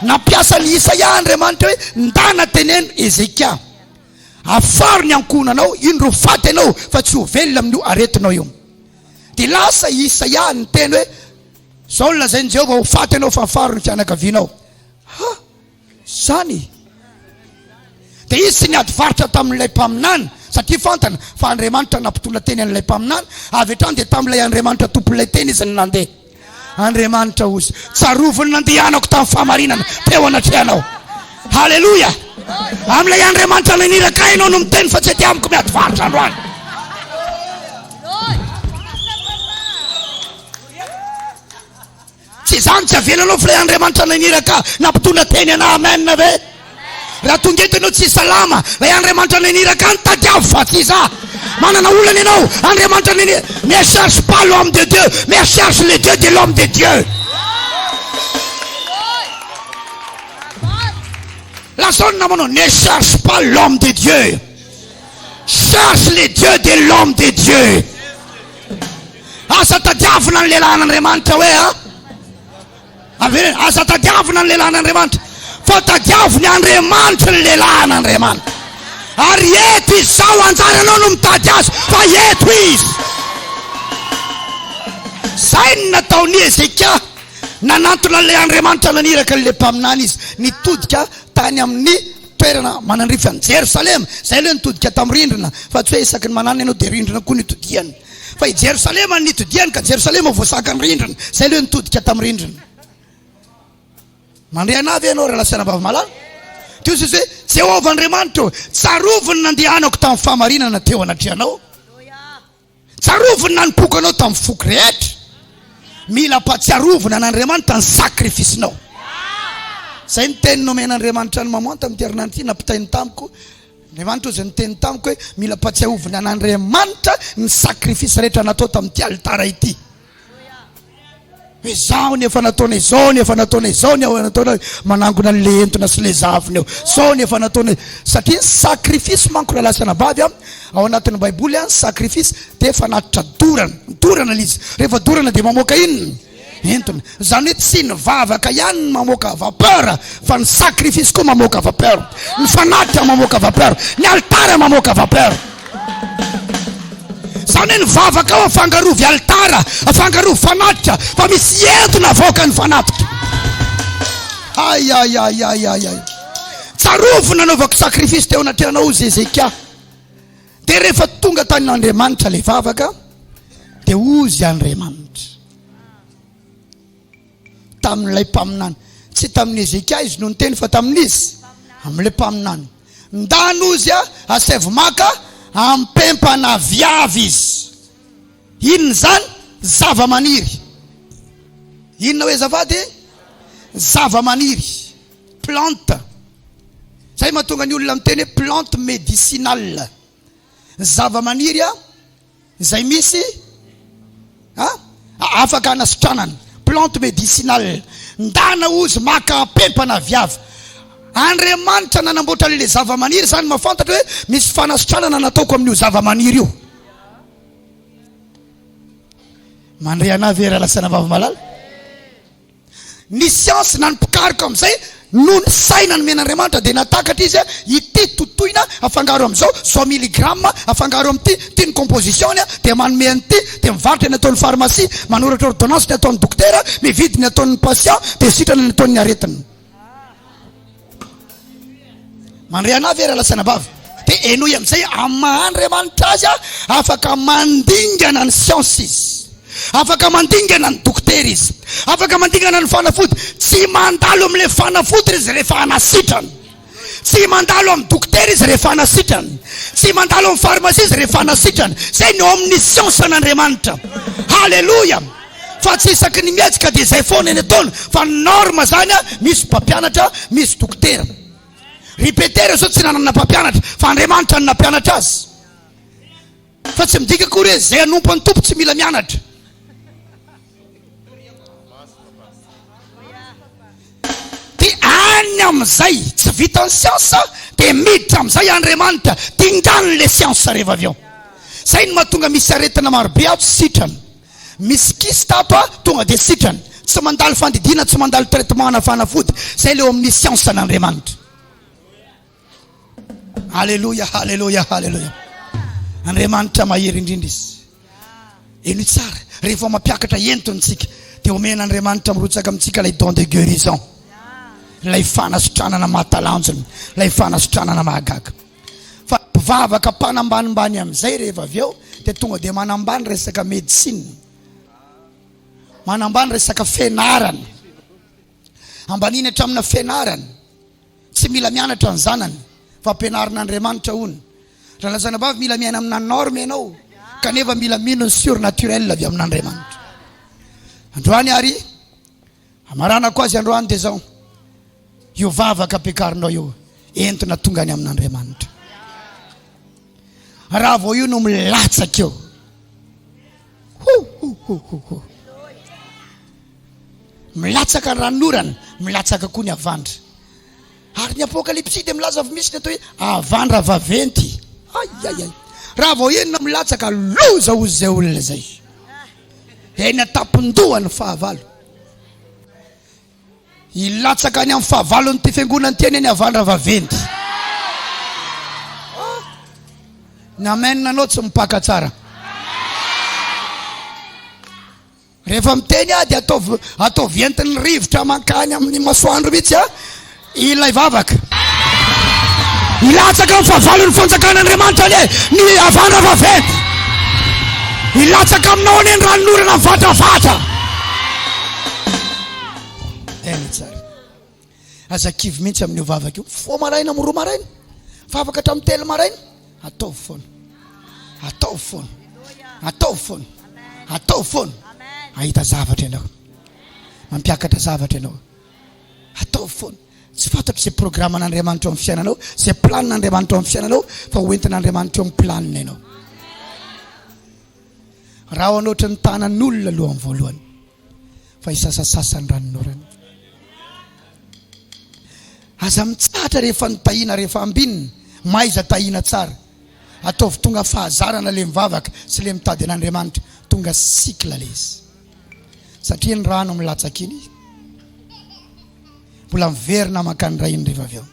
Nampiasa ny Isaia Andriamanitra hoe ndana teneno Ezekia. Afaro ny ankonanao, indro faty anao fa tsy ho velona amin'io aretinao io. Dia lasa Isaia ny teny hoe zao lazainy Jehovah ho faty anao fa afaro ny fianakavianao. Ha! Zany. Dia izy sy niady varitra tamin'ilay mpaminany satria fantana fa Andriamanitra nampitondra teny an'ilay mpaminany. Avy hatrany dia tamin'ilay Andriamanitra tompon'ilay teny izy ny nandeha. Andriamanitra ozy tsaroviny nandehanako tamin'ny fahamarinana teo anatrehanao. Halleluja. Amin'ilay Andriamanitra naniraka ianao no miteny fa tsy ety amiko miady varitra androany. Tsy izany tsy avelanao fa ilay Andriamanitra naniraka nampitondra teny ana amen ve? Raha tonga eto ianao tsy salama, ilay Andriamanitra naniraka ny tadiavo fa tsy za. Manana olana ianao, Andriamanitra naniraka. Ne cherche pas l'homme de Dieu, mais cherche le Dieu de l'homme de Dieu. La zone namono, ne cherche pas l'homme de Dieu, cherche le Dieu de l'homme de Dieu. Asa tadiavona ny lelan'Andriamanitra hoe a? Avere, asa tadiavona ny lelan'Andriamanitra. Fa tadiavony Andriamanitra ny lelan'Andriamanitra. Ary eto izy sao anjara anao no mitady azy fa eto izy. Zay ny nataony Ezekia, nanantona le Andriamanitra naniraka le mpaminany izy nitodika tany amin'ny toerana manandrify ny Jerusalema. Zay le nitodika tamin'ny rindrina fa tsy hoe isaky ny manana ianao dia rindrina koa nitodiany. Fa i Jerusalema nitodiany ka Jerusalema voasaka ny rindrina. Zay le nitodika tamin'ny rindrina. Mandray anavy ianao relasana bava-malala. Teo izy hoe Jehovah Andriamanitra tsaroviny nandehanako tamin'ny fahamarinana teo anatrehanao. Tsaroviny nanompokanao tamin'ny foky rehetra. Mila patsiarovina n'Andriamanitra ny sakrifisinao. Zay ny teny nomen'Andriamanitra ny mamoanta amin'ny herinandro ity nampitainy tamiko. Andriamanitra ozy ny teny tamiko hoe mila patsiarovina n'Andriamanitra ny sakrifisy rehetra natao tamin'ity alitara ity. Hoe zao ny efa nataony izao, ny efa nataony izao, ny efa nataony manangona le entona sy le zaviny eo. Zao ny efa nataony satria sakrifisy manko raha lasana bavy ao anatin'ny Baiboly sakrifisy dia efa natitra dorana. Dorana l'izy. Rehefa dorana dia mamoaka inona? Entona. Zany hoe tsy ny vavaka ihany ny mamoaka vapeur fa ny sakrifisy koa mamoaka vapeur. Ny fanatitra mamoaka vapeur. Ny altara mamoaka vapeur. Zany hoe ny vavaka ao afangarovy altara, afangarovy fanatitra fa misy entona avoaka ny fanatitra. Ay. Tsarovina nanaovako sakrifisy teo anatrehanao ozy Ezekia. Dia rehefa tonga tanin'Andriamanitra le vavaka dia ozy Andriamanitra tamin'ilay mpaminany. Tsy tamin'ny Ezekia izy no niteny fa tamin'izy amin'ilay mpaminany. Ndany ozy asevomaka ampempana viavy izy. Inona zany? Zavamaniry. Inona hoe zavady? Zavamaniry. Plante. Zay mahatonga ny olona miteny hoe plante médicinale. Zavamaniry izay misy afaka anasitranana. Plante médicinale. Ndana ozy maka ampempana viavy. Andriamanitra nanamboatra le zavamaniry zany mahafantatra hoe misy fanasitranana nataoko amin'io zavamaniry io. Mandray anavy era lasana vava-malala. Ny siansy nanompikariko amin'izay no ny saina nomen'Andriamanitra dia natakatra izy ity totoina afangaro amin'izao 100 milligramma afangaro amin'ity ty ny composition dia manome an'ity dia mivarotra ny ataon'ny pharmacie, manoratra ordonnance ny ataon'ny dokotera, mividy ny ataon'ny patient dia sitrana ny ataon'ny aretina. Mandray anavy era lasana bavy. Dia enoy amin'izay Andriamanitra azy afaka mandingana ny siansy izy, afaka mandingana ny dokotera izy, afaka mandingana ny fanafody. Tsy mandalo amin'ilay fanafody izy rehefa anasitrana, tsy mandalo amin'ny dokotera izy rehefa anasitrana, tsy mandalo amin'ny pharmacie izy rehefa anasitrana. Zay ny omniscience an'Andriamanitra. Halleluja. Fa tsy isaky ny mietsika dia izay foana eny ataony fa norme zany misy mpampianatra, misy dokotera. Ripetera zao tsy nanana mpampianatra fa Andriamanitra no nampianatra azy. Fa tsy midika kory hoe zay anompo ny tompo tsy mila mianatra. Dia any amin'izay tsy vita ny siansa dia miditra amin'izay Andriamanitra tingany le siansa rehefa avy ao. Zay no mahatonga misy aretina marobe ato sitrana, misy kisy tato tonga dia sitrana. tsy mandalo fandidina, tsy mandalo traitement na fanafody. Zay leo amin'ny siansa n'Andriamanitra. Alléluia, alléluia, alléluia. Andriamanitra mahery indrindra izy. Eno tsara, rehefa mampiakatra entontsika dia omen'Andriamanitra mirotsaka amintsika lay don de guérison, lay fanasitranana mahatalanjona, lay fanasitranana mahagaga. Fa mpivavaka mpanambanimbany amin'izay rehefa avy eo dia tonga dia manambany resaka médecine, manambany resaka fianarana, ambaniny hatramina fianarana. Tsy mila mianatra ny zanany fa ampianarin'Andriamanitra hono. Raha lazana vavy mila miaina amina norme ianao, kanefa mila mino ny surnaturel avy amin'Andriamanitra. Androany ary amaranako azy androany dia zao, io vavaka ampiakarinao io entona tonga any amin'Andriamanitra. Raha vao io no milatsaka eo, milatsaka ny ranorana, milatsaka koa ny avandra. Ary ny apokalipsy dia milaza fa misy ny atao hoe avandra vaventy. Ay. Raha vao enina milatsaka loza ozy zay olona zay. Eny atapindohany fahavalo. Ilatsaka any amin'ny fahavalo ny ty fiangonany teny eny avandra vaventy. Ny amenina anao tsy mipaka tsara. Rehefa miteny dia atao vientin'ny rivotra mankany amin'ny masoandro mitsy ilay vavaka. Ilatsaka amin'ny fahavalo ny fonjakan'Andriamanitra ny avandra vaventy. Ilatsaka aminao ny ranorana vatavata. Eny tsara. Aza kivy mihitsy amin'io vavaka io. Fo maraina amin'ny roa maraina, vavaka hatramin'ny telo maraina, atao foana. Atao foana. Atao foana. Atao foana. Ahita zavatra ianao, mampiakatra zavatra ianao. Atao foana. Tsy fantatro izay programan'Andriamanitra eo amin'ny fiainanao, izay planin'Andriamanitra eo amin'ny fiainanao, fa hoentin'Andriamanitra eo amin'ny planiny ianao. Raha onoatra ny tanan'olona aloha amin'ny voalohany, fa hisasasasany ranonorana. Aza mitsahatra rehefa nitahina, rehefa ambinina, maiza tahina tsara. Ataovy tonga fahazarana le mivavaka sy le mitady an'Andriamanitra, tonga sikla le izy. Satria ny rano milatsaka iny, mbola miverina makany ray iny rehefa avy eo.